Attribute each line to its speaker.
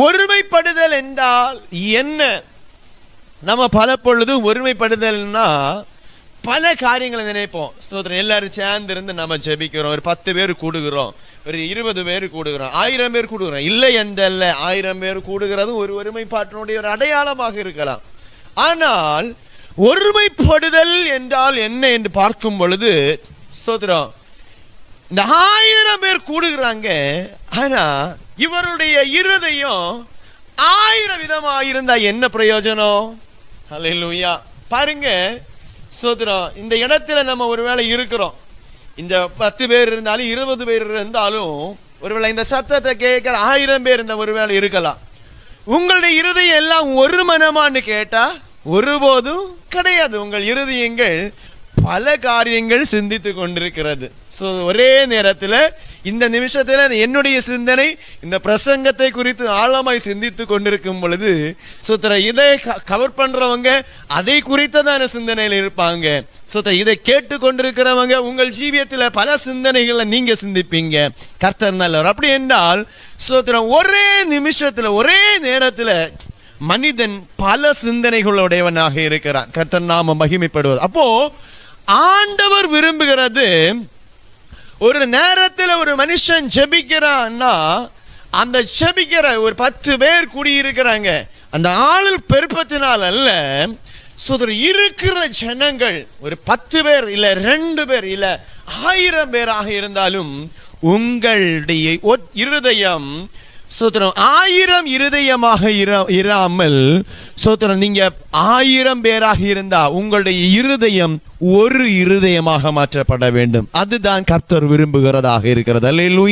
Speaker 1: ஒருமைப்படுதல் என்றால் என்ன? நம்ம பல பொழுது ஒருமைப்படுதல்னா பல காரியங்களை நினைப்போம். ஸ்தோத்திரம். எல்லாரும் சேர்ந்து இருந்து நம்ம ஜெபிக்கிறோம். ஒரு 10 பேர் கூடுகிறோம், ஒரு 20 பேர் கூடுகிறோம், 1000 பேர் கூடுகிறோம். இல்லை என்றல்ல, 1000 பேர் கூடுகிறதும் ஒரு ஒருமைப்பாட்டினுடைய ஒரு அடையாளமாக இருக்கலாம். ஆனால் ஒருமைப்படுதல் என்றால் என்ன என்று பார்க்கும் பொழுது, ஸ்தோத்திரம், இந்த 1000 பேர் கூடுகிறாங்க. ஆனா இவருடைய இருதயம் 1000 விதமா இருந்தா என்ன பிரயோஜனம்? ஹல்லேலூயா. பாருங்க, ஸ்தோத்திரம், இந்த இடத்துல நம்ம ஒருவேளை இருக்கிறோம். இந்த 10 பேர் இருந்தாலும் 20 பேர் இருந்தாலும் ஒருவேளை இந்த சத்தத்தை கேட்கிற 1000 பேர் இந்த ஒருவேளை இருக்கலாம். உங்களுடைய இருதயம் எல்லாம் ஒரு மனமான்னு கேட்டா ஒருபோதும் கிடையாது. உங்கள் இருதயங்கள் பல காரியங்கள் சிந்தித்து கொண்டிருக்கிறது. ஸோ ஒரே நேரத்தில் இந்த நிமிஷத்தில் என்னுடைய சிந்தனை இந்த பிரசங்கத்தை குறித்து ஆழமாய் சிந்தித்து கொண்டிருக்கும் பொழுது, சுத்தர இதை கவர் பண்றவங்க அதை குறித்ததான சிந்தனையில் இருப்பாங்க. சுத்தர இதை கேட்டு கொண்டிருக்கிறவங்க உங்கள் ஜீவியத்தில் பல சிந்தனைகளை நீங்க சிந்திப்பீங்க. கர்த்தர் நல்லவர். அப்படி என்றால் சுத்தரம் ஒரே நிமிஷத்துல ஒரே நேரத்துல மனிதன் பல சிந்தனைகளுடையவனாக இருக்கிறான். கர்த்தர் நாம மகிமைப்படுவது. அப்போ ஆண்டவர் விரும்புகிறது, ஒரு நேரத்தில் ஒரு மனுஷன் ஜெபிக்கிறான்னா அந்த ஜெபிக்கிற ஒரு 10 பேர் கூடியிருக்கிறாங்க. அந்த ஆளு பெருப்பத்தினால் அல்ல, இருக்கிற ஜனங்கள் ஒரு 10 பேர் இல்ல 2 பேர் இல்ல 1000 பேராக இருந்தாலும் உங்களுடைய இருதயம் 1000 இருதயமாக இராமல் நீங்க 1000 பேராக இருந்தா உங்களுடைய இருதயம் ஒரு இருதயமாக மாற்றப்பட வேண்டும். அதுதான் கர்த்தர் விரும்புகிறதாக இருக்கிறது. அல்லேலூயா.